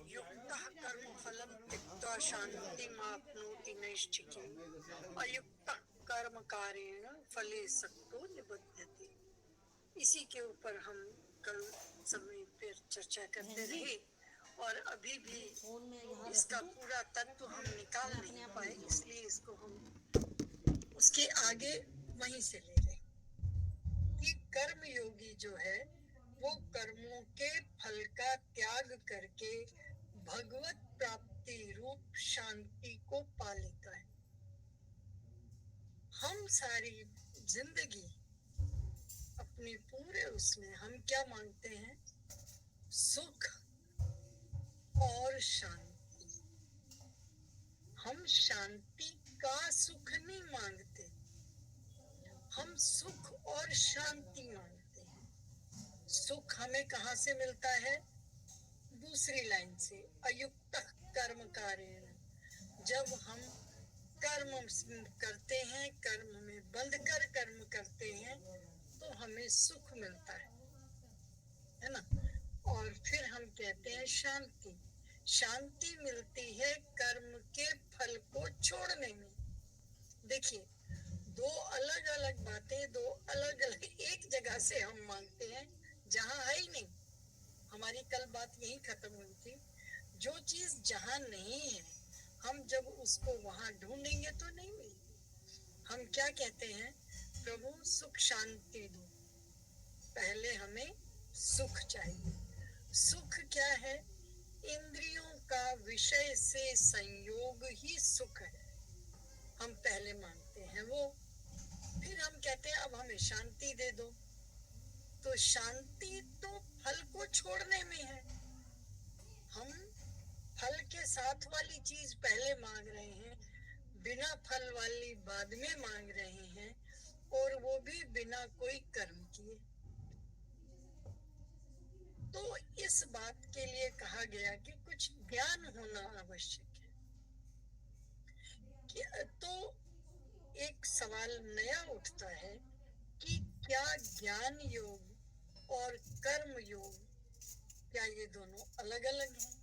युक्तः कर्मफलं त्यक्त्वा शान्तिमाप्नोति नैष्ठिकीम् अयुक्तः कर्मकारेण फले सक्तो निबध्यते। इसी के ऊपर हम कल समय पर चर्चा करते रहे और अभी भी इसका पूरा तत्व हम निकाल नहीं पाए, इसलिए इसको हम उसके आगे वहीं से ले रहे कि कर्म योगी जो है वो कर्मों के फल का त्याग करके भगवत प्राप्ति रूप शांति को पा लेता है। हम सारी जिंदगी अपने पूरे उसमें हम क्या मांगते हैं? सुख और शांति। हम शांति का सुख नहीं मांगते, हम सुख और शांति मांगते हैं। सुख हमें कहाँ से मिलता है? दूसरी लाइन से, अयुक्त कर्म कारेण। जब हम कर्म करते हैं, कर्म में बंध कर कर्म करते हैं, तो हमें सुख मिलता है ना। और फिर हम कहते हैं शांति। शांति मिलती है कर्म के फल को छोड़ने में। देखिए, दो अलग अलग बातें, दो अलग अलग एक जगह से हम मांगते हैं जहां है ही नहीं। हमारी कल बात यही खत्म हुई थी। जो चीज जहां नहीं है, हम जब उसको वहां ढूंढेंगे तो नहीं मिलेगी। हम क्या कहते हैं? प्रभु सुख शांति दो। पहले हमें सुख चाहिए। सुख क्या है? इंद्रियों का विषय से संयोग ही सुख है। हम पहले मांगते हैं वो, फिर हम कहते हैं अब हमें शांति दे दो। तो शांति तो फल को छोड़ने में है। हम फल के साथ वाली चीज पहले मांग रहे हैं, बिना फल वाली बाद में मांग रहे हैं, और वो भी बिना कोई कर्म किए। तो इस बात के लिए कहा गया कि कुछ ज्ञान होना आवश्यक है। तो एक सवाल नया उठता है कि क्या ज्ञान योग और कर्म योग, क्या ये दोनों अलग अलग हैं?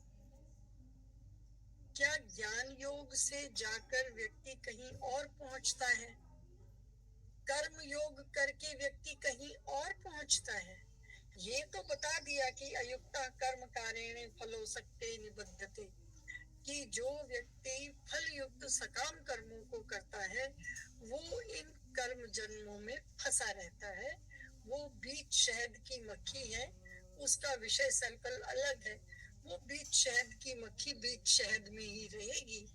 क्या ज्ञान योग से जाकर व्यक्ति कहीं और पहुंचता है? कर्म योग करके व्यक्ति कहीं और पहुंचता है? ये तो बता दिया कि अयुक्त कर्म कारेण फलो सक्ते निबद्धते, कि जो व्यक्ति फल युक्त सकाम कर्मों को करता है वो इन कर्म जन्मों में फंसा रहता है। वो बीच शहद की मक्खी है, उसका विषय सर्कल अलग है। वो बीच शहद की मक्खी बीच शहद में ही रहेगी,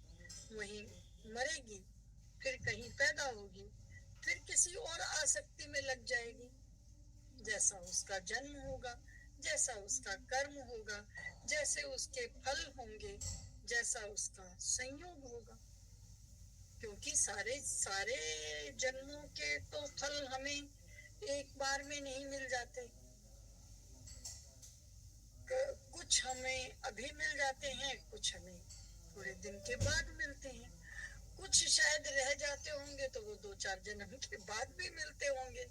वहीं मरेगी, फिर कहीं पैदा होगी, फिर किसी और आसक्ति में लग जाएगी। जैसा उसका जन्म होगा, जैसा उसका कर्म होगा, जैसे उसके फल होंगे, जैसा उसका संयोग होगा। क्योंकि सारे सारे जन्मों के तो फल हमें एक बार में नहीं मिल जाते। कुछ हमें अभी मिल जाते हैं, कुछ हमें थोड़े दिन के बाद मिलते हैं, कुछ शायद रह जाते होंगे तो वो 2-4 जन्म के बाद भी मिलते होंगे।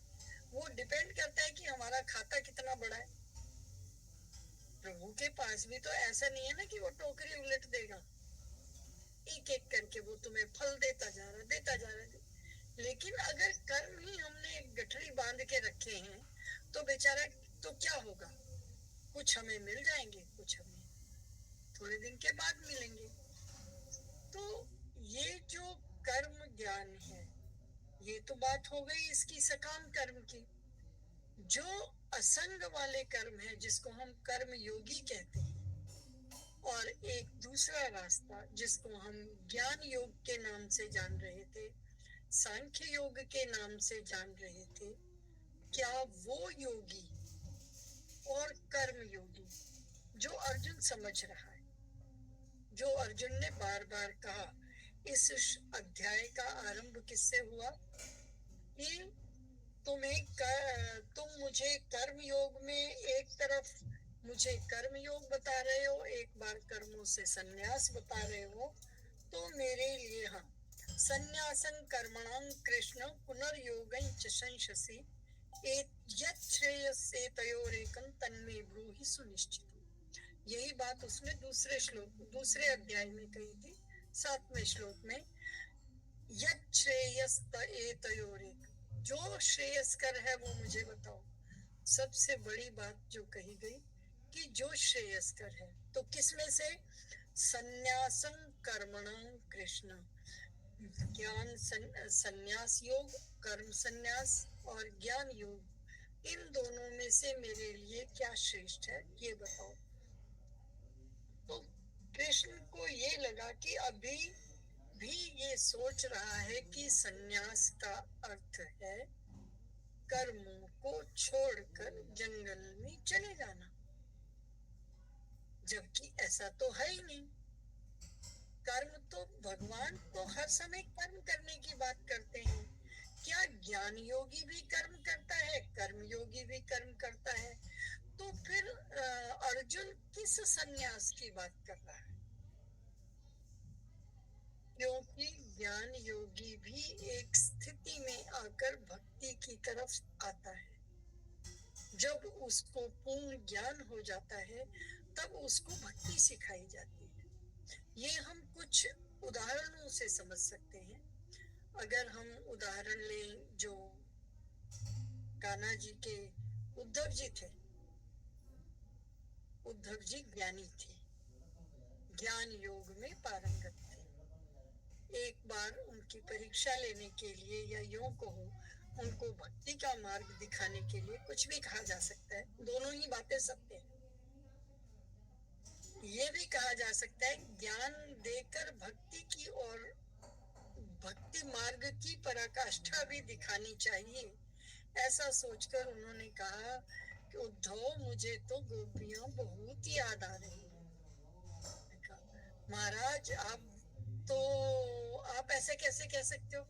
वो डिपेंड करता है कि हमारा खाता कितना बड़ा है। प्रभु के पास भी तो ऐसा नहीं है ना कि वो टोकरी उलट देगा, एक एक करके वो तुम्हें फल देता जा रहा है। लेकिन अगर कर्म ही हमने गठरी बांध के रखे हैं तो बेचारा, तो क्या होगा? कुछ हमें मिल जाएंगे, कुछ हमें थोड़े दिन के बाद मिलेंगे। तो ये जो कर्म ज्ञान है, ये तो बात हो गई इसकी सकाम कर्म की। जो असंग वाले कर्म है, जिसको हम कर्म योगी कहते हैं, और एक दूसरा रास्ता जिसको हम ज्ञान योग के नाम से जान रहे थे, सांख्य योग के नाम से जान रहे थे, क्या वो योगी और कर्म योगी जो अर्जुन समझ रहा है, जो अर्जुन ने बार बार कहा, इस अध्याय का आरंभ किससे हुआ कि तुम मुझे कर्म योग में एक तरफ मुझे कर्म योग बता रहे हो, एक बार कर्मों से संन्यास बता रहे हो, तो मेरे लिए हाँ, संन्यासं कर्मणां कृष्ण पुनर्योगं च संशसि यत् श्रेयस्से तयोरेकं तन्मे ब्रूहि सुनिश्चितम्। यही बात उसने दूसरे अध्याय में कही थी, 7वें श्लोक में। यत् श्रेयस्त एतयोरेक, जो श्रेयस्कर है वो मुझे बताओ। सबसे बड़ी बात जो कही गई कि जो श्रेयस्कर है, तो किसमें से? संन्यासं कर्मणं कृष्ण, ज्ञान संन्यास योग, कर्म संन्यास और ज्ञान योग, इन दोनों में से मेरे लिए क्या श्रेष्ठ है ये बताओ। तो कृष्ण को ये लगा कि अभी भी ये सोच रहा है कि संन्यास का अर्थ है कर्मों को छोड़कर जंगल में चले जाना, जबकि ऐसा तो है ही नहीं। कर्म तो भगवान तो हर समय कर्म करने की बात करते हैं। क्या ज्ञान योगी भी कर्म करता है? कर्म योगी भी कर्म करता है। तो फिर अर्जुन किस संन्यास की बात कर रहा है? क्योंकि ज्ञान योगी भी एक स्थिति में आकर भक्ति की तरफ आता है। जब उसको पूर्ण ज्ञान हो जाता है तब उसको भक्ति सिखाई जाती है। ये हम कुछ उदाहरणों से समझ सकते हैं। अगर हम उदाहरण लें, जो कान्हा जी के उद्धव जी थे, उद्धव जी ज्ञानी थे, ज्ञान योग में पारंगत थे। एक बार उनकी परीक्षा लेने के लिए, या यूं कहो उनको भक्ति का मार्ग दिखाने के लिए, कुछ भी कहा जा सकता है, दोनों ही बातें सत्य हैं। ये भी कहा जा सकता है ज्ञान देकर भक्ति की और भक्ति मार्ग की पराकाष्ठा भी दिखानी चाहिए। ऐसा सोचकर उन्होंने कहा कि उद्धव, मुझे तो गोपियां बहुत याद आ रही हैं। महाराज, आप ऐसे कैसे कह सकते हो?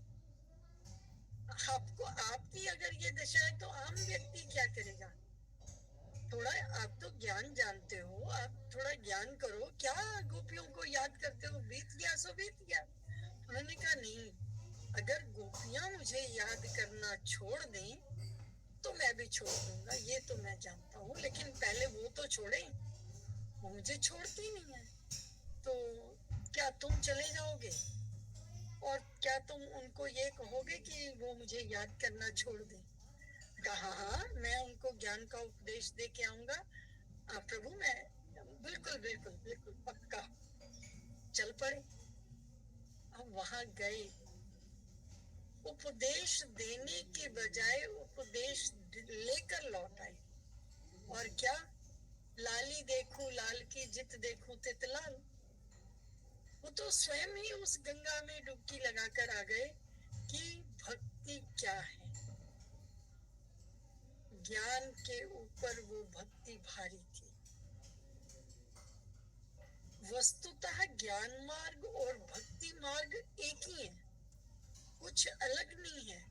आपको, आपकी अगर ये दशा है तो आम व्यक्ति क्या करेगा? थोड़ा आप तो ज्ञान जानते हो, आप थोड़ा ज्ञान करो। क्या गोपियों को याद करते हो? बीत गया सो बीत गया। उन्होंने कहा नहीं, अगर गोपियां मुझे याद करना छोड़ दें तो मैं भी छोड़ दूंगा, ये तो मैं जानता हूँ, लेकिन पहले वो तो छोड़े। वो मुझे छोड़ती नहीं है। तो क्या तुम चले जाओगे और क्या तुम उनको ये कहोगे कि वो मुझे याद करना छोड़ दें? कहा हाँ, मैं उनको ज्ञान का उपदेश दे के आऊंगा। प्रभु, मैं बिल्कुल बिल्कुल बिल्कुल पक्का। चल पड़े। अब वहां गए, उपदेश देने के बजाय उपदेश लेकर लौट आए। और क्या? लाली देखूं लाल की, जित देखूं तित लाल। वो तो स्वयं ही उस गंगा में डुबकी लगाकर आ गए कि भक्ति क्या है। ज्ञान के ऊपर वो भक्ति भारी थी। वस्तुतः ज्ञान मार्ग और भक्ति मार्ग एक ही है, कुछ अलग नहीं है।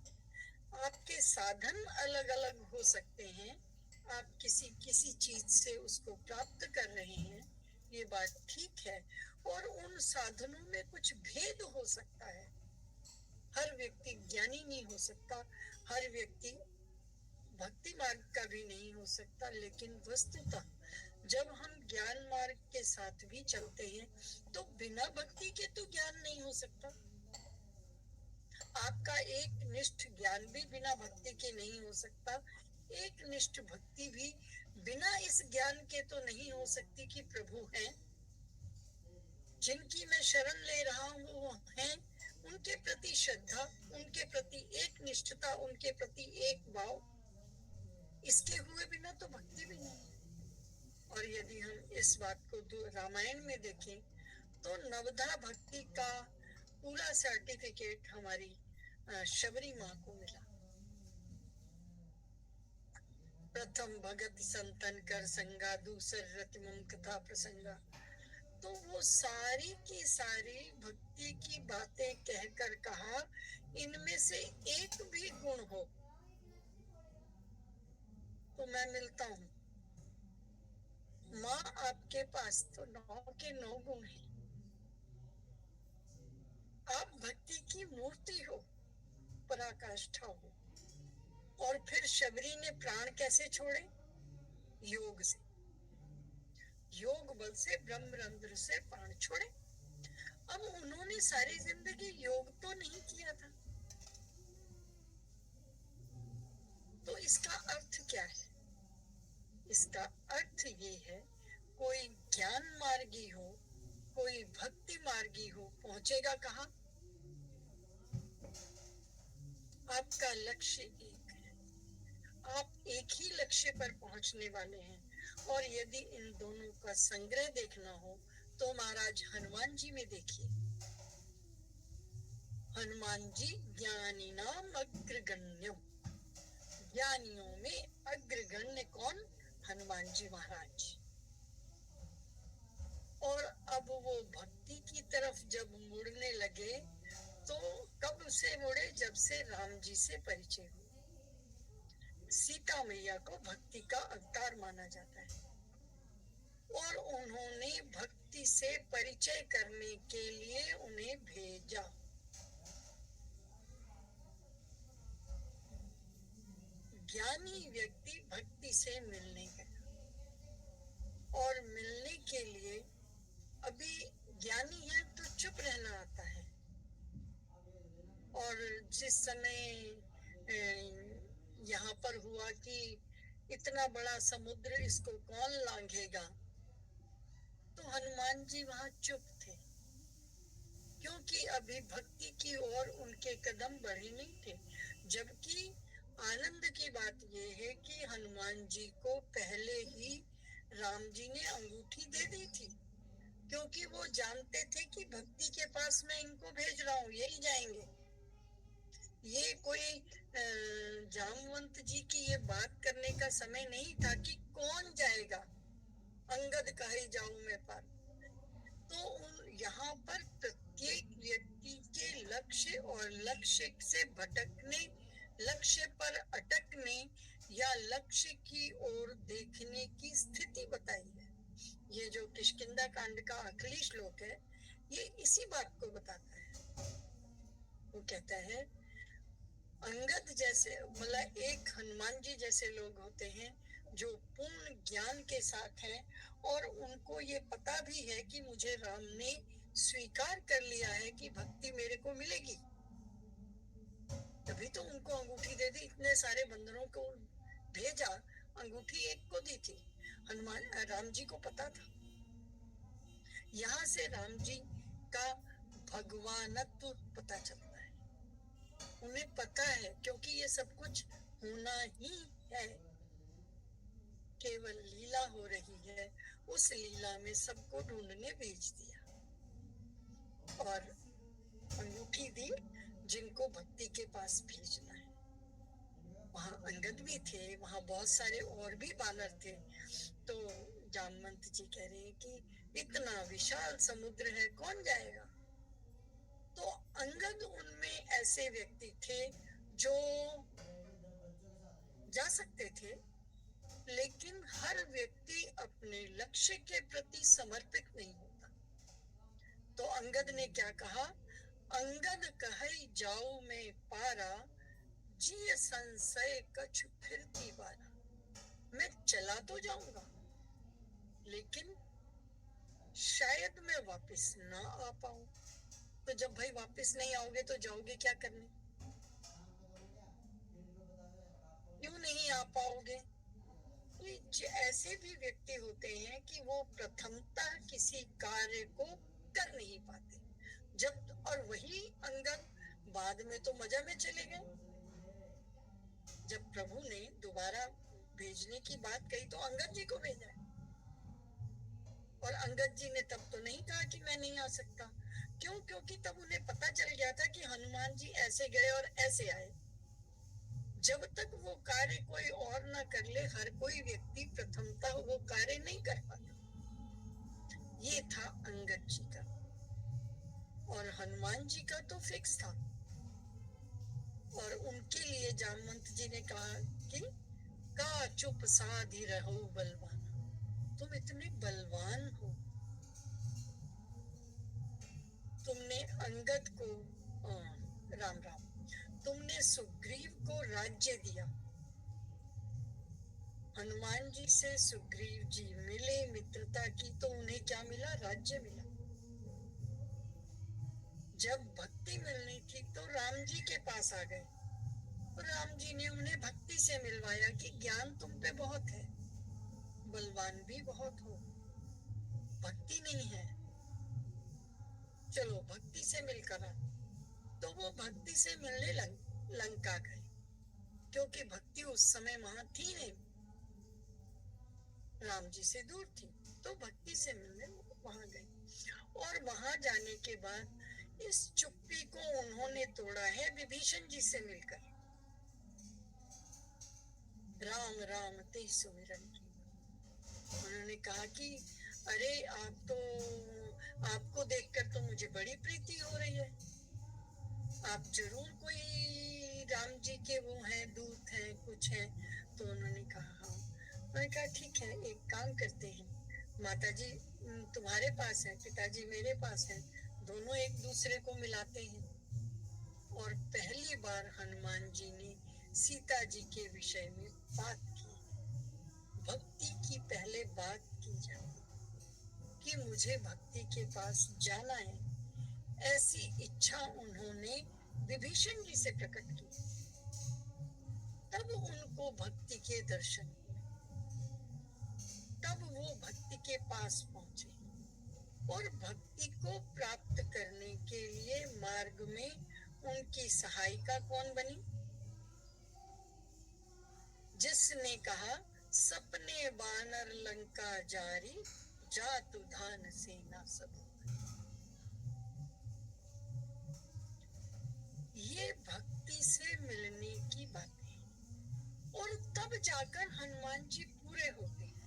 आपके साधन अलग अलग हो सकते हैं, आप किसी किसी चीज से उसको प्राप्त कर रहे हैं, ये बात ठीक है। और उन साधनों में कुछ भेद हो सकता है। हर व्यक्ति ज्ञानी नहीं हो सकता, हर व्यक्ति भक्ति मार्ग का भी नहीं हो सकता। लेकिन वस्तुतः जब हम ज्ञान मार्ग के साथ भी चलते हैं तो बिना भक्ति के तो ज्ञान नहीं हो सकता। आपका एक निष्ठ ज्ञान भी बिना भक्ति के नहीं हो सकता। एक निष्ठ भक्ति भी बिना इस ज्ञान के तो नहीं हो सकती कि प्रभु हैं, जिनकी मैं शरण ले रहा हूँ वो हैं, उनके प्रति श्रद्धा, उनके प्रति एक निष्ठता, उनके प्रति एक भाव, इसके हुए बिना तो भक्ति भी नहीं है। और यदि हम इस बात को रामायण में देखें तो नवधा भक्ति का पूरा सर्टिफिकेट हमारी शबरी माँ को मिला। प्रथम भगत संतन कर संगा, दूसर रति मुम कथा प्रसंगा। तो वो सारी की सारी भक्ति की बातें कहकर कहा, इनमें से एक भी गुण हो तो मैं मिलता हूँ। माँ, आपके पास तो 9 के 9 गुण हैं। आप भक्ति की मूर्ति हो, पराकाष्ठा हो। और फिर शबरी ने प्राण कैसे छोड़े? योग से। योग बल से ब्रह्मरंध्र से प्राण छोड़े। अब उन्होंने सारी जिंदगी योग तो नहीं किया था, तो इसका अर्थ क्या है? इसका अर्थ ये है, कोई ज्ञान मार्गी हो, कोई भक्ति मार्गी हो, पहुंचेगा कहाँ? आपका लक्ष्य एक है, आप एक ही लक्ष्य पर पहुंचने वाले हैं। और यदि इन दोनों का संग्रह देखना हो तो महाराज हनुमान जी में देखिए। हनुमान जी ज्ञानी नाम अग्रगण्य, ज्ञानियों में अग्रगण्य कौन? हनुमान जी महाराज। और अब वो भक्ति की तरफ जब मुड़ने लगे तो कब से मुड़े? जब से राम जी से परिचय हुआ। सीता मैया को भक्ति का अवतार माना जाता है और उन्होंने भक्ति से परिचय करने के लिए उन्हें भेजा। ज्ञानी व्यक्ति भक्ति से मिलने गया और मिलने के लिए, अभी ज्ञानी है तो चुप रहना आता है, और जिस समय यहाँ पर हुआ कि इतना बड़ा समुद्र, इसको कौन लांघेगा, तो हनुमान जी वहां चुप थे, क्योंकि अभी भक्ति की ओर उनके कदम बढ़े नहीं थे। जबकि आनंद की बात यह है कि हनुमान जी को पहले ही राम जी ने अंगूठी दे दी थी, क्योंकि वो जानते थे कि भक्ति के पास मैं इनको भेज रहा हूँ, यही जाएंगे। ये कोई जामवंत जी की ये बात करने का समय नहीं था कि कौन जाएगा, अंगद कहे जाऊं मैं पर। तो यहाँ पर प्रत्येक व्यक्ति के लक्ष्य और लक्ष्य से भटकने, लक्ष्य पर अटकने या लक्ष्य की ओर देखने की स्थिति बताई है। ये जो किष्किंधा कांड का आखिरी श्लोक है, ये इसी बात को बताता है। वो कहता है, अंगद जैसे, मतलब एक हनुमान जी जैसे लोग होते हैं जो पूर्ण ज्ञान के साथ हैं और उनको ये पता भी है कि मुझे राम ने स्वीकार कर लिया है कि भक्ति मेरे को मिलेगी, तभी तो उनको अंगूठी दे दी, इतने सारे बंदरों को भेजा, अंगूठी एक को दी थी। हनुमान राम जी को पता था। यहाँ से राम जी का भगवानत्व पता चलता है, उन्हें पता है, क्योंकि ये सब कुछ होना ही है, केवल लीला हो रही है, उस लीला में सबको ढूंढने भेज दिया और अंगूठी दी जिनको भक्ति के पास भेजना है। वहां अंगद भी थे, वहां बहुत सारे और भी बानर थे। तो जामवंत जी कह रहे हैं कि इतना विशाल समुद्र है, कौन जाएगा? तो अंगद उनमें ऐसे व्यक्ति थे जो जा सकते थे, लेकिन हर व्यक्ति अपने लक्ष्य के प्रति समर्पित नहीं होता। तो अंगद ने क्या कहा? अंगद कहे जाऊं मैं पारा, जिय संशय कछु फिरती बारा। मैं चला तो जाऊंगा, लेकिन शायद मैं वापस ना आ पाऊं। तो जब भाई वापस नहीं आओगे तो जाओगे क्या करने? क्यों नहीं आ पाओगे? ऐसे भी व्यक्ति होते हैं कि वो प्रथमता किसी कार्य को कर नहीं पाते, जब, और वही अंगद बाद में तो मजा में चले गए। जब प्रभु ने दोबारा भेजने की बात कही तो अंगद जी को भेजा, और अंगद जी ने तब तो नहीं कहा कि मैं नहीं आ सकता। क्यों? क्योंकि तब उन्हें पता चल गया था कि हनुमान जी ऐसे गए और ऐसे आए। जब तक वो कार्य कोई और ना कर ले, हर कोई व्यक्ति प्रथमता वो कार्य नहीं कर पाता। ये था अंगद जी का, और हनुमान जी का तो फिक्स था। और उनके लिए जामवंत जी ने कहा कि का चुप साधी रहो बलवान। तुम इतने बलवान हो, तुमने अंगद को, राम राम, तुमने सुग्रीव को राज्य दिया, हनुमान जी से सुग्रीव जी मिले मित्रता की तो उन्हें क्या मिला? राज्य मिला। जब भक्ति मिलनी थी तो राम जी के पास आ गए, और राम जी ने उन्हें भक्ति से मिलवाया कि ज्ञान तुम पे बहुत है, बलवान भी बहुत हो, भक्ति नहीं है, चलो भक्ति से मिलकर आ। तो वो भक्ति से मिलने लंका गए, क्योंकि भक्ति उस समय वहां थी नहीं, राम जी से दूर थी, तो भक्ति से मिलने वहां गए। और वहां जाने के बाद इस चुप्पी को उन्होंने तोड़ा है विभीषण जी से मिलकर। राम राम ते सुमिरन की उन्होंने कहा कि अरे आपको देखकर तो मुझे बड़ी प्रीति हो रही है, आप जरूर कोई राम जी के वो हैं, दूत हैं, कुछ हैं। तो उन्होंने कहा हाँ। उन्होंने कहा ठीक है, एक काम करते हैं, माता जी तुम्हारे पास है, पिताजी मेरे पास है, दोनों एक दूसरे को मिलाते हैं। और पहली बार हनुमान जी ने सीता जी के विषय में बात की। भक्ति की पहले बात की जाती कि मुझे भक्ति के पास जाना है, ऐसी इच्छा उन्होंने विभीषण जी से प्रकट की। तब उनको भक्ति के दर्शन हुए, तब वो भक्ति के पास पहुंचे। और भक्ति को प्राप्त करने के लिए मार्ग में उनकी सहायिका कौन बनी? जिसने कहा सपने बानर लंका जारी, जातु धान सेना सब। ये भक्ति से मिलने की बातें, और तब जाकर हनुमान जी पूरे होते हैं।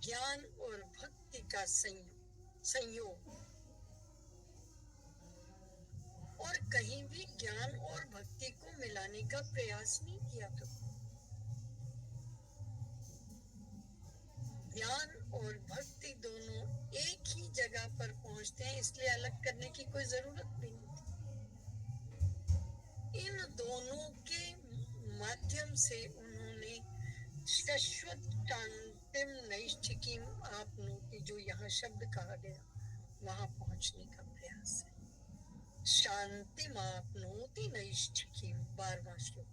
ज्ञान और भक्ति का संयोग। और कहीं भी ज्ञान और भक्ति को मिलाने का प्रयास नहीं किया। तो ज्ञान और भक्ति दोनों एक ही जगह पर पहुंचते हैं, इसलिए अलग करने की कोई जरूरत भी नहीं थी। इन दोनों के माध्यम से उन्होंने शाश्वत शांतिम नैष्ठिकीम आपनोति, जो यहाँ शब्द कहा गया, वहां पहुंचने का प्रयास है। शांतिम आपनोति नैष्ठिकीम, 12वां श्लोक,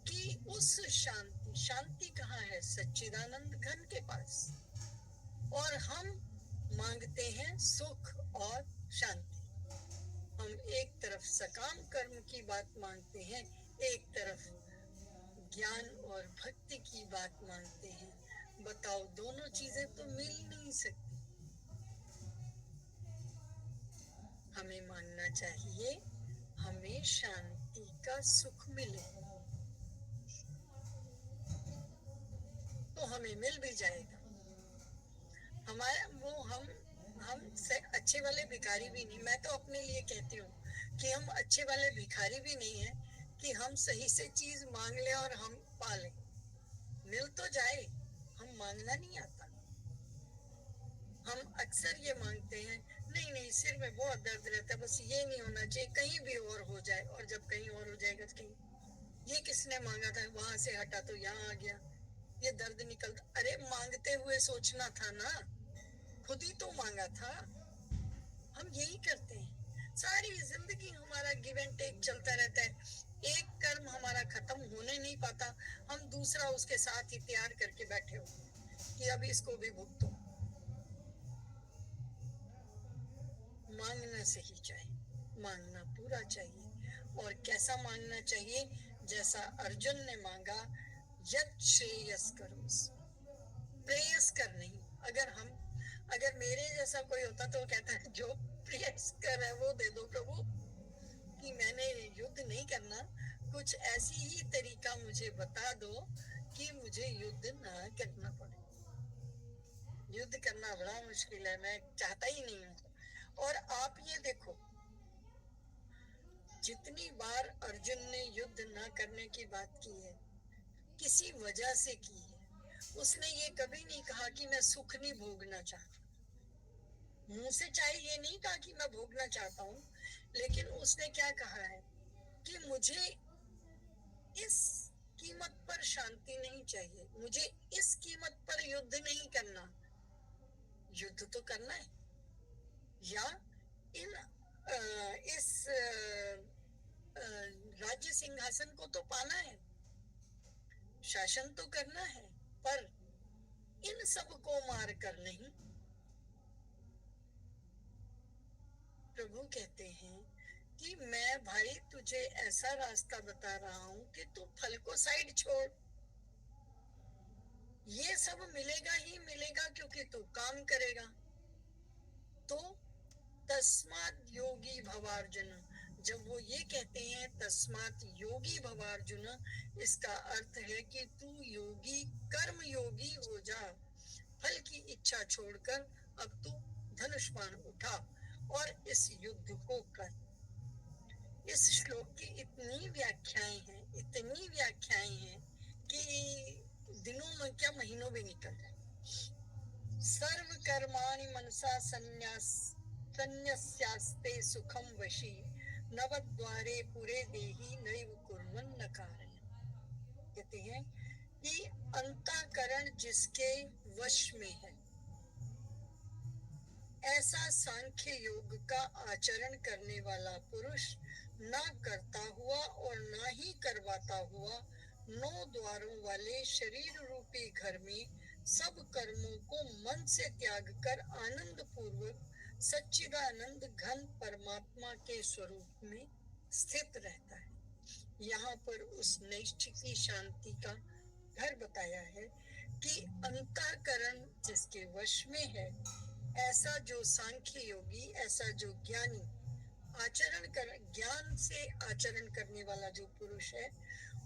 कि उस शांति कहाँ है? सच्चिदानंद घन के पास। और हम मांगते हैं सुख और शांति। हम एक तरफ सकाम कर्म की बात मांगते हैं, एक तरफ ज्ञान और भक्ति की बात मांगते हैं। बताओ, दोनों चीजें तो मिल नहीं सकती। हमें मांगना चाहिए हमें शांति का सुख मिले, तो हमें मिल भी जाएगा। हमारा वो हम से अच्छे वाले भिखारी भी नहीं। मैं तो अपने लिए कहती हूँ कि हम अच्छे वाले भिखारी भी नहीं है कि हम सही से चीज मांग ले और हम पा लें। मिल तो जाए, हम मांगना नहीं आता। हम अक्सर ये मांगते हैं, नहीं नहीं सिर में बहुत दर्द रहता है, बस ये नहीं होना चाहिए, कहीं भी और हो जाए। और जब कहीं और हो जाएगा तो कहीं ये किसने मांगा था, वहां से हटा तो यहाँ आ गया, ये दर्द निकलता। अरे मांगते हुए सोचना था ना, खुद ही तो मांगा था। हम यही करते हैं, सारी जिंदगी हमारा गिव एंड टेक चलता रहता है। एक कर्म हमारा खत्म होने नहीं पाता, हम दूसरा उसके साथ ही तैयार करके बैठे हो कि अब इसको भी भुगतो। मांगना सही चाहिए, मांगना पूरा चाहिए। और कैसा मांगना चाहिए? जैसा अर्जुन ने मांगा, यत् श्रेयस्कर, प्रेयस्कर नहीं। अगर मेरे जैसा कोई होता तो वो कहता है जो प्रेयस्कर है वो दे दो प्रभु, कि मैंने युद्ध नहीं करना, कुछ ऐसी ही तरीका मुझे बता दो कि मुझे युद्ध ना करना पड़े। युद्ध करना बड़ा मुश्किल है, मैं चाहता ही नहीं हूँ। और आप ये देखो, जितनी बार अर्जुन ने युद्ध ना करने की बात की है, किसी वजह से की है। उसने ये कभी नहीं कहा कि मैं सुख नहीं भोगना चाहता, मुंह से चाहे ये नहीं कहा कि मैं भोगना चाहता हूँ, लेकिन उसने क्या कहा है कि मुझे इस कीमत पर शांति नहीं चाहिए, मुझे इस कीमत पर युद्ध नहीं करना। युद्ध तो करना है, या इन इस राज्य सिंहासन को तो पाना है, शासन तो करना है, पर इन सब को मार कर नहीं। प्रभु कहते हैं कि मैं भाई तुझे ऐसा रास्ता बता रहा हूं कि तू फल को साइड छोड़, ये सब मिलेगा ही मिलेगा क्योंकि तू काम करेगा। तो तस्मात् योगी भवार्जुन, जब वो ये कहते हैं तस्मात् योगी भवार्जुन, इसका अर्थ है कि तू योगी, कर्म योगी हो जा, फल की इच्छा छोड़कर अब तू धनुष बाण उठा और इस युद्ध को कर। इस श्लोक की इतनी व्याख्याएं हैं कि दिनों में क्या महीनों भी निकल जाए। सर्व कर्माणि मनसा संन्यस्यास्ते सुखम वशी, नवद्वारे पुरे देहि नैव कुर्वन् न कारयन्। कहते हैं कि अंतःकरण जिसके वश में है, ऐसा सांख्य योग का आचरण करने वाला पुरुष ना करता हुआ और ना ही करवाता हुआ 9 द्वारों वाले शरीर रूपी घर में सब कर्मों को मन से त्याग कर आनंद पूर्वक सच्चिदानंद घन परमात्मा के स्वरूप में स्थित रहता है। यहाँ पर उस निष्ठ की शांति का घर बताया है कि अंतःकरण जिसके वश में है, ऐसा जो सांख्य योगी, ऐसा जो ज्ञानी, ज्ञान से आचरण करने वाला जो पुरुष है,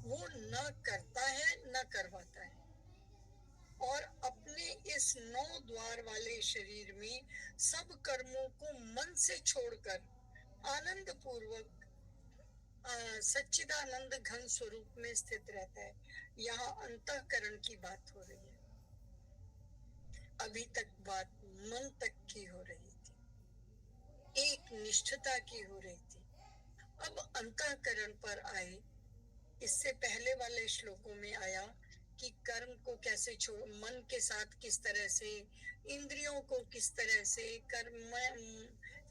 वो न करता है न करवाता है, और अपने इस 9 द्वार वाले शरीर में सब कर्मों को मन से छोड़कर आनंद पूर्वक सच्चिदानंद घन स्वरूप में स्थित रहता है। यहाँ अंतःकरण की बात हो रही है, अभी तक बात मन तक की हो रही थी, एक निष्ठता की हो रही थी। अब अंतःकरण पर आए। इससे पहले वाले श्लोकों में आया कि कर्म को कैसे छोड़, मन के साथ किस तरह से, इंद्रियों को किस तरह से, कर्म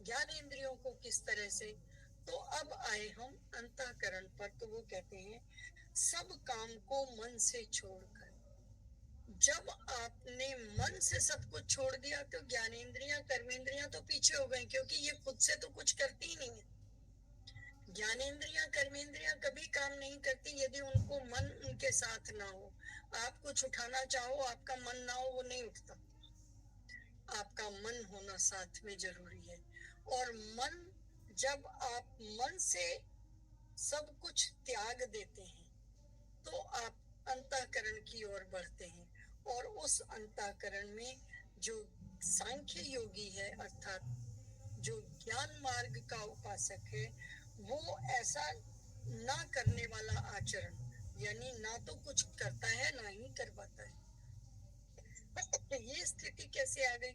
ज्ञान इंद्रियों को किस तरह से। तो अब आए हम अंतःकरण पर, तो वो कहते हैं सब काम को मन से छोड़कर। जब आपने मन से सब कुछ छोड़ दिया तो ज्ञानेंद्रियां कर्मेंद्रियां तो पीछे हो गई, क्योंकि ये खुद से तो कुछ करती ही नहीं है। ज्ञानेंद्रियां कर्मेंद्रियां कभी काम नहीं करती यदि उनको मन उनके साथ ना हो। आप कुछ उठाना चाहो, आपका मन ना हो, वो नहीं उठता। आपका मन होना साथ में जरूरी है। और मन, जब आप मन से सब कुछ त्याग देते हैं तो आप अंतःकरण की ओर बढ़ते हैं, और उस अंतःकरण में जो सांख्य योगी है, अर्थात जो ज्ञान मार्ग का उपासक है, वो ऐसा ना करने वाला आचरण, यानी ना तो कुछ करता है ना ही करवाता है। ये स्थिति कैसे आ गई?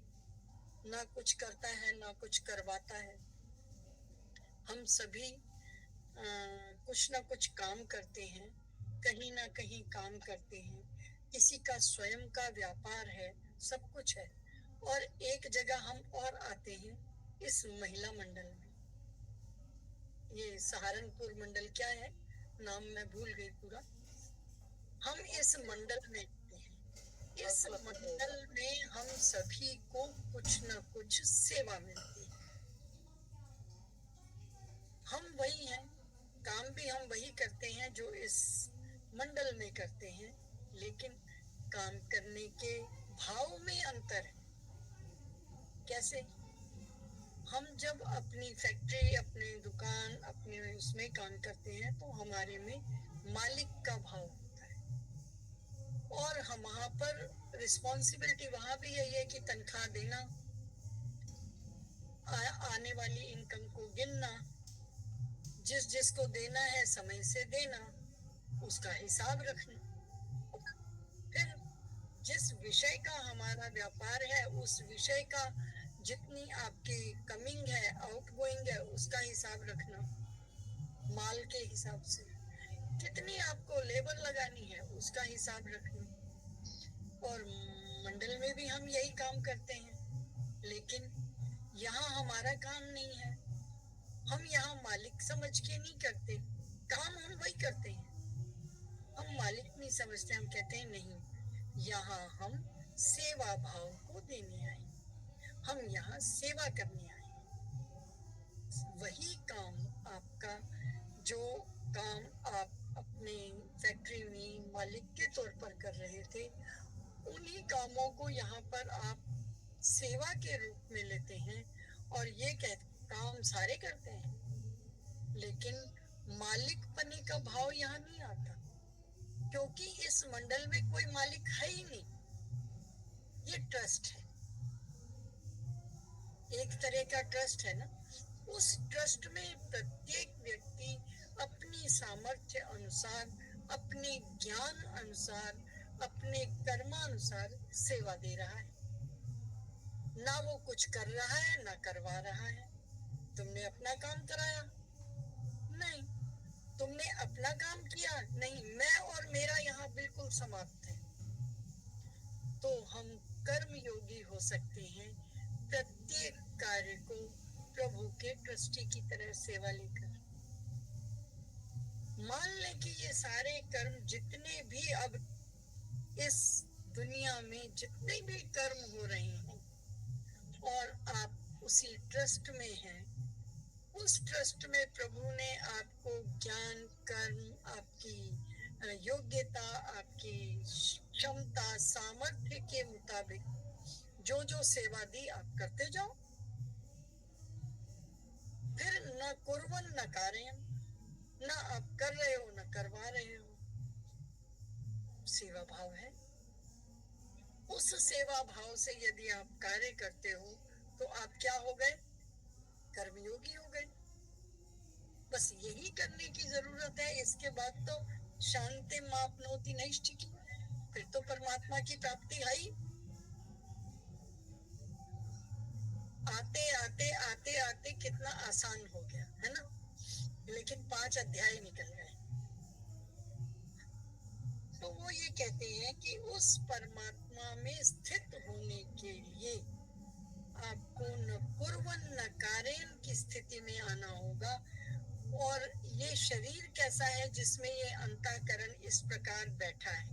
ना कुछ करता है ना कुछ करवाता है। हम सभी कुछ ना कुछ काम करते हैं, कहीं ना कहीं काम करते हैं, किसी का स्वयं का व्यापार है, सब कुछ है। और एक जगह हम और आते हैं, इस महिला मंडल में। ये सहारनपुर मंडल क्या है, नाम मैं भूल गई पूरा। हम इस मंडल में आते हैं, इस मंडल में हम सभी को कुछ ना कुछ सेवा मिलती है। हम वही हैं, काम भी हम वही करते हैं जो इस मंडल में करते हैं, लेकिन काम करने के भाव में अंतर है। कैसे? हम जब अपनी फैक्ट्री, अपनी दुकान, अपने उसमें काम करते हैं तो हमारे में मालिक का भाव होता है, और हम वहां पर रिस्पॉन्सिबिलिटी वहां भी यही है कि तनख्वाह देना, आने वाली इनकम को गिनना, जिसको देना है समय से देना, उसका हिसाब रखना। फिर जिस विषय का हमारा व्यापार है, उस विषय का जितनी आपकी कमिंग है, आउटगोइंग है, उसका हिसाब रखना माल के हिसाब से। कितनी आपको लेबर लगानी है उसका हिसाब रख लो। और मंडल में भी हम यही काम करते हैं, लेकिन यहाँ हमारा काम नहीं है। हम यहाँ मालिक समझ के नहीं करते, काम हम वही करते हैं। हम मालिक नहीं समझते, हम कहते हैं नहीं, यहाँ हम सेवा भाव को देने आए, हम यहाँ सेवा करने आए हैं। वही काम आपका, जो काम आप अपने फैक्ट्री में मालिक के तौर पर कर रहे थे, उन्हीं कामों को यहाँ पर आप सेवा के रूप में लेते हैं और ये काम सारे करते हैं, लेकिन मालिक पने का भाव यहाँ नहीं आता, क्योंकि इस मंडल में कोई मालिक है ही नहीं। ये ट्रस्ट है, एक तरह का ट्रस्ट है ना। उस ट्रस्ट में प्रत्येक व्यक्ति अपनी सामर्थ्य अनुसार, अपने ज्ञान अनुसार, अपने कर्मानुसार सेवा दे रहा है। ना वो कुछ कर रहा है ना करवा रहा है। तुमने अपना काम कराया नहीं, तुमने अपना काम किया नहीं, मैं और मेरा यहाँ बिल्कुल समाप्त है। तो हम कर्म योगी हो सकते हैं प्रत्येक कार्य को प्रभु के ट्रस्टी की तरह सेवा लेकर। मान लें कि ये सारे कर्म जितने भी अब इस दुनिया में जितने भी कर्म हो रहे हैं और आप उसी ट्रस्ट में हैं, उस ट्रस्ट में प्रभु ने आपको ज्ञान, कर्म, आपकी योग्यता, आपकी क्षमता, सामर्थ्य के मुताबिक जो जो सेवा दी आप करते जाओ। फिर न कुर्वन् न कारयन्, न आप कर रहे हो न करवा रहे हो, सेवा भाव है। उस सेवा भाव से यदि आप कार्य करते हो तो आप क्या हो गए? कर्मयोगी हो गए। बस यही करने की जरूरत है। इसके बाद तो शांति मापनोति नैष्ठिकी, फिर तो परमात्मा की प्राप्ति है ही। आते आते आते आते कितना आसान हो गया है ना, लेकिन 5 अध्याय निकल गए। तो वो ये कहते हैं कि उस परमात्मा में स्थित होने के लिए आपको न कुर्वन् न कारयन् की स्थिति में आना होगा। और ये शरीर कैसा है जिसमें ये अंतःकरण इस प्रकार बैठा है,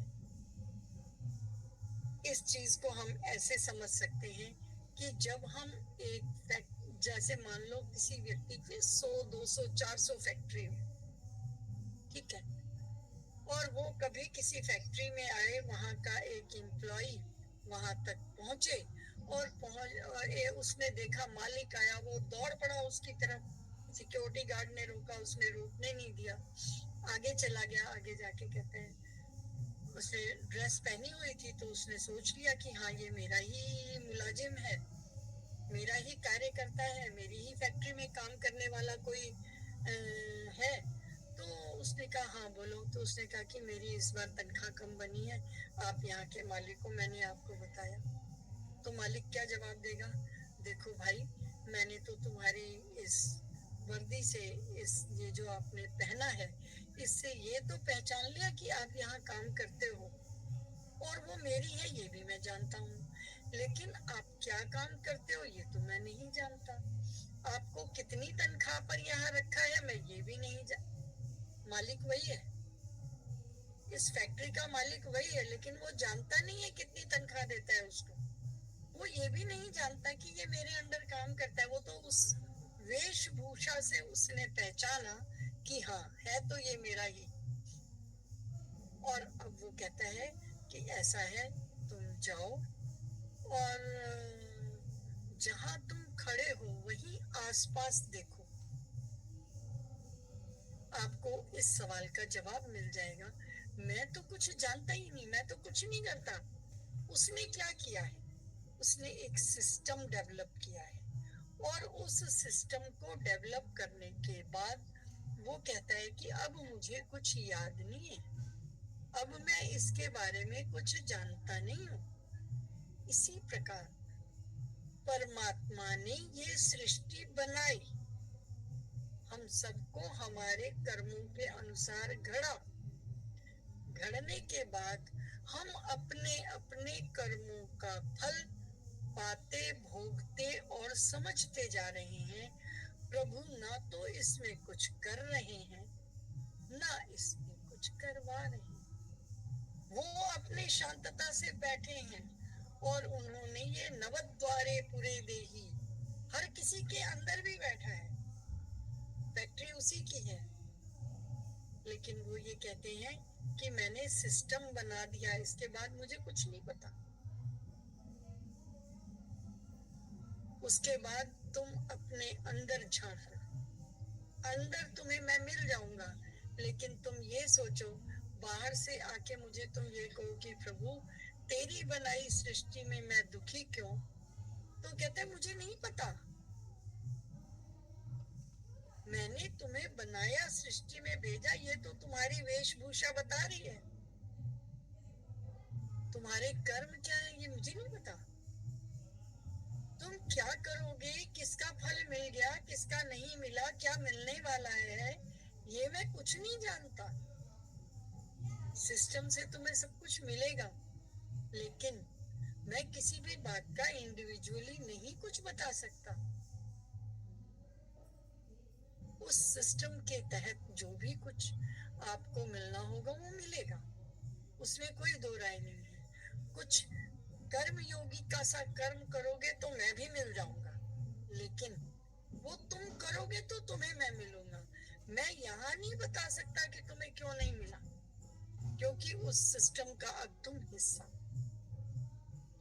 इस चीज को हम ऐसे समझ सकते हैं कि जब हम एक जैसे मान लो किसी व्यक्ति की 100, 200, 400 फैक्ट्री है, ठीक है, और वो कभी किसी फैक्ट्री में आए, वहां का एक एम्प्लॉई वहां तक पहुंचे और उसने देखा मालिक आया, वो दौड़ पड़ा उसकी तरफ। सिक्योरिटी गार्ड ने रोका, उसने रोकने नहीं दिया, आगे चला गया। आगे जाके कहते हैं उसने ड्रेस पहनी हुई थी, तो उसने सोच लिया कि हाँ ये मेरा ही मुलाजिम है, मेरा ही कार्य करता है, मेरी ही फैक्ट्री में काम करने वाला कोई है। तो उसने कहा हाँ बोलो। तो उसने कहा कि मेरी इस बार तनख्वाह कम बनी है, आप यहाँ के मालिक को, मैंने आपको बताया। तो मालिक क्या जवाब देगा? देखो भाई, मैंने तो तुम्हारी इस वर्दी से, इस ये जो आपने पहना है, इससे ये तो पहचान लिया कि आप यहाँ काम करते हो, और वो मेरी है ये भी मैं जानता हूँ, लेकिन आप क्या काम करते हो ये तो मैं नहीं जानता। आपको कितनी तनख्वाह पर यहाँ रखा है मैं ये भी नहीं जानता। मालिक वही है, इस फैक्ट्री का मालिक वही है, लेकिन वो जानता नहीं है कितनी तनख्वाह देता है उसको। वो ये भी नहीं जानता कि ये मेरे अंडर काम करता है। वो तो उस वेशभूषा से उसने पहचाना कि हाँ है तो ये मेरा ही। और अब वो कहता है कि ऐसा है, तुम जाओ और जहां तुम खड़े हो वहीं आसपास देखो, आपको इस सवाल का जवाब मिल जाएगा। मैं तो कुछ जानता ही नहीं, मैं तो कुछ नहीं करता। उसने क्या किया है? उसने एक सिस्टम डेवलप किया है, और उस सिस्टम को डेवलप करने के बाद वो कहता है कि अब मुझे कुछ याद नहीं है, अब मैं इसके बारे में कुछ जानता नहीं हूँ। इसी प्रकार परमात्मा ने ये सृष्टि बनाई, हम सबको हमारे कर्मों के अनुसार गढ़ा, घड़ने के बाद हम अपने अपने कर्मों का फल पाते, भोगते और समझते जा रहे हैं। प्रभु ना तो इसमें कुछ कर रहे हैं, ना इसमें कुछ करवा रहे हैं। वो अपनी शांतता से बैठे हैं और उन्होंने ये नवद्वारे पुरे देही, हर किसी के अंदर भी बैठा है, फैक्ट्री उसी की है, लेकिन वो ये कहते हैं कि मैंने सिस्टम बना दिया, इसके बाद मुझे कुछ नहीं पता। उसके बाद तुम अपने अंदर झांकना, अंदर तुम्हें मैं मिल जाऊंगा, लेकिन तुम ये सोचो बाहर से आके मुझे तुम ये कहो कि प्रभु तेरी बनाई सृष्टि में मैं दुखी क्यों, तो कहते मुझे नहीं पता, मैंने तुम्हें बनाया, सृष्टि में भेजा, ये तो तुम्हारी वेशभूषा बता रही है, तुम्हारे कर्म क्या है ये मुझे नहीं पता। तुम क्या करोगे, किसका फल मिल गया, किसका नहीं मिला, क्या मिलने वाला है, ये मैं कुछ नहीं जानता। सिस्टम से तुम्हें सब कुछ मिलेगा, लेकिन मैं किसी भी बात का इंडिविजुअली नहीं कुछ बता सकता। उस सिस्टम के तहत जो भी कुछ आपको मिलना होगा वो मिलेगा, उसमें कोई दो राय नहीं है। कुछ कर्म योगी का सा कर्म करोगे तो मैं भी मिल जाऊंगा, लेकिन वो तुम करोगे तो तुम्हें मैं मिलूंगा। मैं यहाँ नहीं बता सकता कि तुम्हें क्यों नहीं मिला, क्योंकि उस सिस्टम का अब तुम हिस्सा।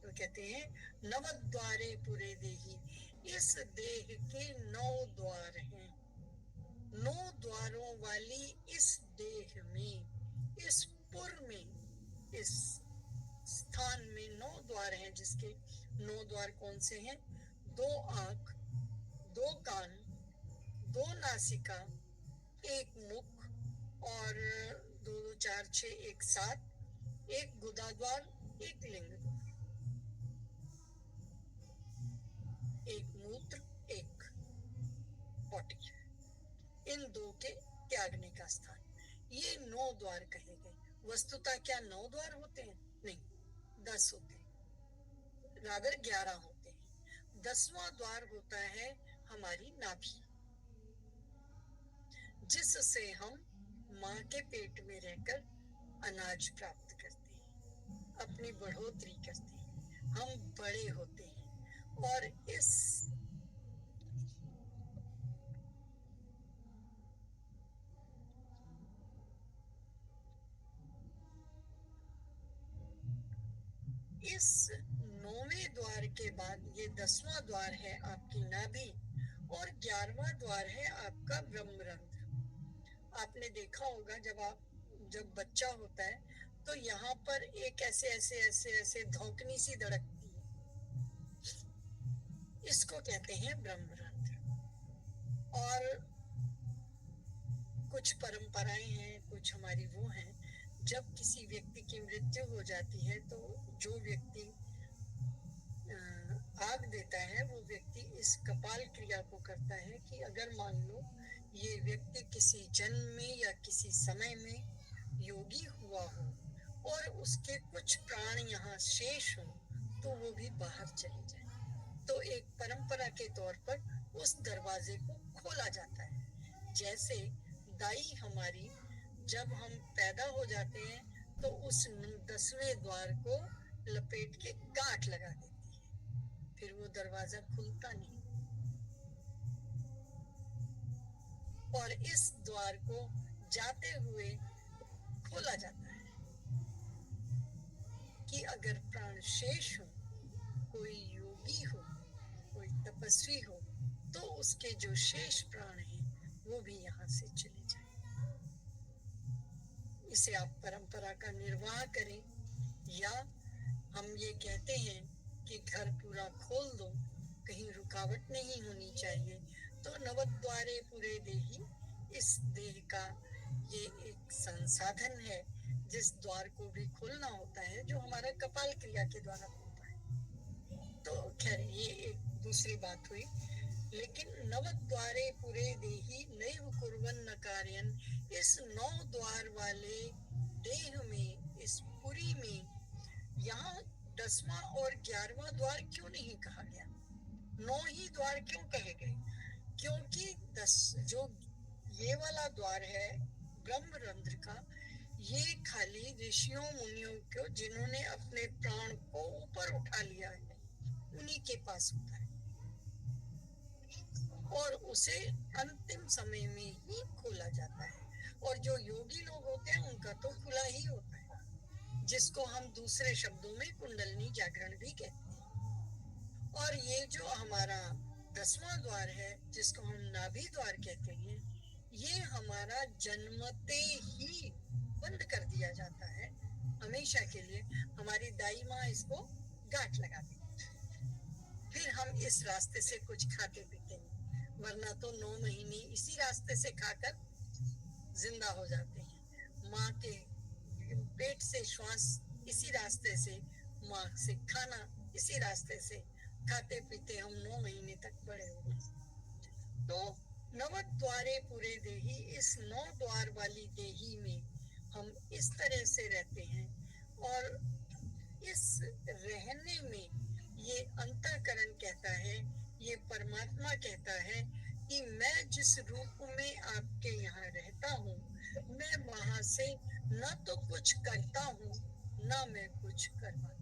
तो कहते हैं नवद्वारे पुरे देही, इस देह के 9 द्वार हैं, 9 द्वारों वाली इस देह में, इस पुर में, इस स्थान में 9 द्वार हैं, जिसके 9 द्वार कौन से हैं? 2 आंख, 2 कान, 2 नासिका, 1 मुख और 2 2 4 6 1 7, 1 गुदा द्वार, 1 लिंग द्वार, 1 मूत्र, 1 पॉटी, इन 2 के त्यागने का स्थान, ये 9 द्वार कहे गए। वस्तुतः क्या 9 द्वार होते हैं? नहीं, 10 होते हैं, रादर 11 होते हैं। 10वां द्वार होता है हमारी नाभि, जिससे हम माँ के पेट में रहकर अनाज प्राप्त करते हैं, अपनी बढ़ोतरी करते हैं, हम बड़े होते हैं। और इस 9वें द्वार के बाद ये 10वां द्वार है आपकी नाभि, और 11वां द्वार है आपका ब्रह्मरंध्र। आपने देखा होगा जब बच्चा होता है तो यहाँ पर एक ऐसे ऐसे ऐसे ऐसे धौकनी सी धड़कती है, इसको कहते हैं ब्रह्मरंध्र। और कुछ परंपराएं हैं, कुछ हमारी वो हैं, जब किसी व्यक्ति की मृत्यु हो जाती है तो जो व्यक्ति आग देता है वो व्यक्ति इस कपाल क्रिया को करता है कि अगर मान लो ये व्यक्ति किसी जन्म में या किसी समय में योगी हुआ हो और उसके कुछ प्राण यहाँ शेष हो तो वो भी बाहर चले जाए, तो एक परंपरा के तौर पर उस दरवाजे को खोला जाता है। जैसे दाई हमारी जब हम पैदा हो जाते हैं तो उस 10वें द्वार को लपेट के गांठ लगा देती है, फिर वो दरवाजा खुलता नहीं। और इस द्वार को जाते हुए खोला जाता है कि अगर प्राण शेष हो, कोई योगी हो, कोई तपस्वी हो, तो उसके जो शेष प्राण हैं वो भी यहाँ से चले जाए। इसे आप परंपरा का निर्वाह करें, या हम ये कहते हैं कि घर पूरा खोल दो, कहीं रुकावट नहीं होनी चाहिए। तो नवद्वारे पूरे देही, इस देह का ये एक संसाधन है जिस द्वार को भी खोलना होता है, जो हमारा कपाल क्रिया के द्वारा होता है। तो खैर ये एक दूसरी बात हुई, लेकिन नवद्वारे पूरे देही नैव कुर्वन् न कार्यन्, इस 9 द्वार वाले देह में, इस पुरी में, यहाँ 10वां और 11वां द्वार क्यों नहीं कहा गया? 9 ही द्वार क्यों कहे गए? क्योंकि 10 जो ये वाला द्वार है ब्रह्मरंध्र का, ये खाली ऋषियों मुनियों को जिन्होंने अपने प्राण को ऊपर उठा लिया है उन्हीं के पास होता है, और उसे अंतिम समय में ही खोला जाता है। और जो योगी लोग होते हैं उनका तो खुला ही होता है, जिसको हम दूसरे शब्दों में कुंडलनी जागरण भी कहते हैं। और ये जो हमारा 10वां द्वार है जिसको हम नाभि द्वार कहते हैं, ये हमारा जन्मते ही बंद कर दिया जाता है हमेशा के लिए। हमारी दाई माँ इसको गांठ लगा देती, फिर हम इस रास्ते से कुछ खाते पीते हैं, वरना तो 9 महीने इसी रास्ते से खाकर जिंदा हो जाते हैं। माँ के पेट से श्वास इसी रास्ते से, माँ से खाना इसी रास्ते से खाते पीते हम 9 महीने तक बड़े हो गए। तो नवद्वारे पूरे देही, इस 9 द्वार वाली देही में हम इस तरह से रहते हैं। और इस रहने में ये अंतःकरण कहता है, ये परमात्मा कहता है कि मैं जिस रूप में आपके यहाँ रहता हूँ, मैं वहां से न तो कुछ करता हूँ न मैं कुछ करवाता हूँ।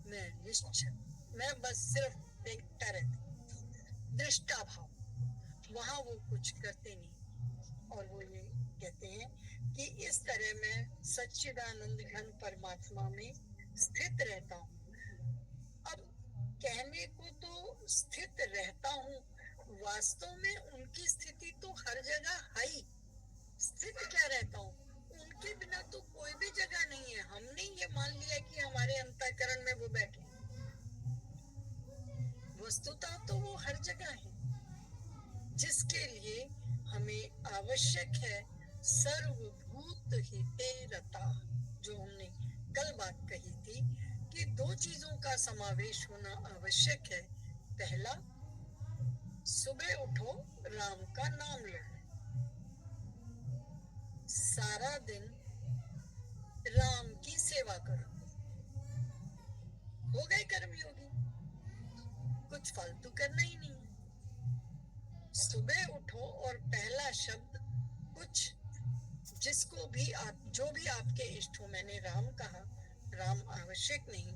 मैं निश्चल, मैं बस सिर्फ देखता रहता हूँ, दृष्टा भाव। वहां वो कुछ करते नहीं। और वो ये कहते हैं कि इस तरह मैं सच्चिदानंद घन परमात्मा में स्थित रहता हूँ। अब कहने को तो स्थित रहता हूँ, वास्तव में उनकी स्थिति तो हर जगह है ही। स्थित क्या रहता हूँ, उनके बिना तो कोई भी जगह नहीं है। हमने ये मान लिया कि हमारे अंतःकरण में वो बैठे, वस्तुतः तो वो हर जगह है। जिसके लिए हमें आवश्यक है सर्वभूत हिते रता, जो हमने कल बात कही थी कि 2 चीजों का समावेश होना आवश्यक है। पहला, सुबह उठो राम का नाम लो, सारा दिन राम की सेवा करो, हो गए कर्मयोगी, कुछ फालतू करना ही नहीं। सुबह उठो और पहला शब्द कुछ, जिसको भी आप, जो भी आपके इष्ट हो, मैंने राम कहा, राम आवश्यक नहीं,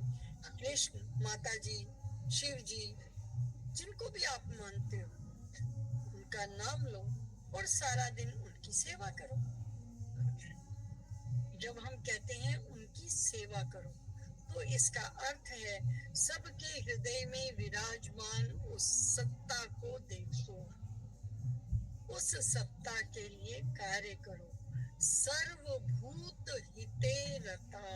कृष्ण, माता जी, शिव जी, जिनको भी आप मानते हो उनका नाम लो और सारा दिन उनकी सेवा करो। जब हम कहते हैं उनकी सेवा करो, तो इसका अर्थ है सबके हृदय में विराजमान उस सत्ता को देखो, उस सत्ता के लिए कार्य करो। सर्वभूत हिते रता,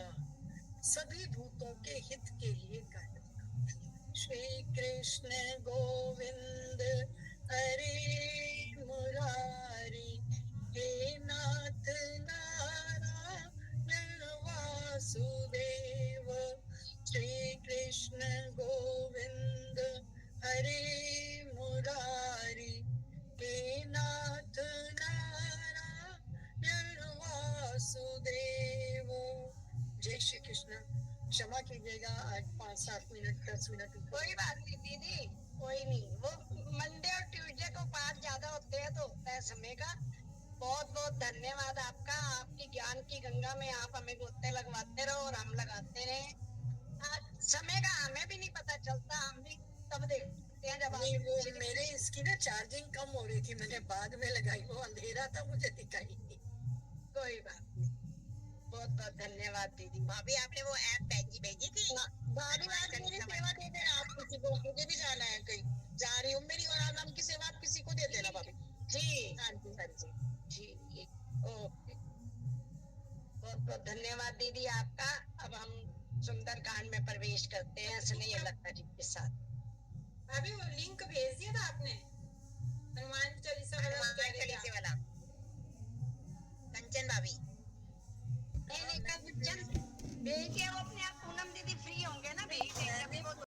सभी भूतों के हित के लिए कार्य करो। श्री कृष्ण गोविंद हरे मुरारी, हे नाथ नारायण वासुदेव। श्री कृष्ण गोविंद हरे मुरारी, हे नाथ नारायण वासुदेव। जय श्री कृष्ण। क्षमा कीजिएगा, आज 5-7 मिनट 10 मिनट। कोई बात नहीं दीदी, कोई नहीं। वो मंडे और ट्यूसडे को पाठ ज्यादा होते हैं तो होता है समय का। बहुत बहुत धन्यवाद आपका। आपकी ज्ञान की गंगा में आप हमें गोते लगवाते रहो और हम लगाते रहे। समय का हमें भी नहीं पता चलता, हम भी तब देखते हैं जब नहीं, वो मेरे इसकी ना चार्जिंग कम हो रही थी, मैंने बाद में लगाई, वो अंधेरा था, मुझे दिखाई नहीं। कोई बात नहीं, बहुत बहुत धन्यवाद दीदी। भाभी आपने वो ऐप भेजी थी? भाभी आज मेरी सेवा दे देना आप किसी को, मुझे भी जाना है कहीं, जा रही हूँ। मेरी और आलम की सेवा आप किसी को दे देना भाभी। जी हाँ जी, हाँ जी जी, ओके। बहुत बहुत धन्यवाद दीदी आपका। अब हम सुंदर कांड में प्रवेश करते हैं स्नेह लता जी के साथ। भाभी वो लिंक भेज दिया था आपने?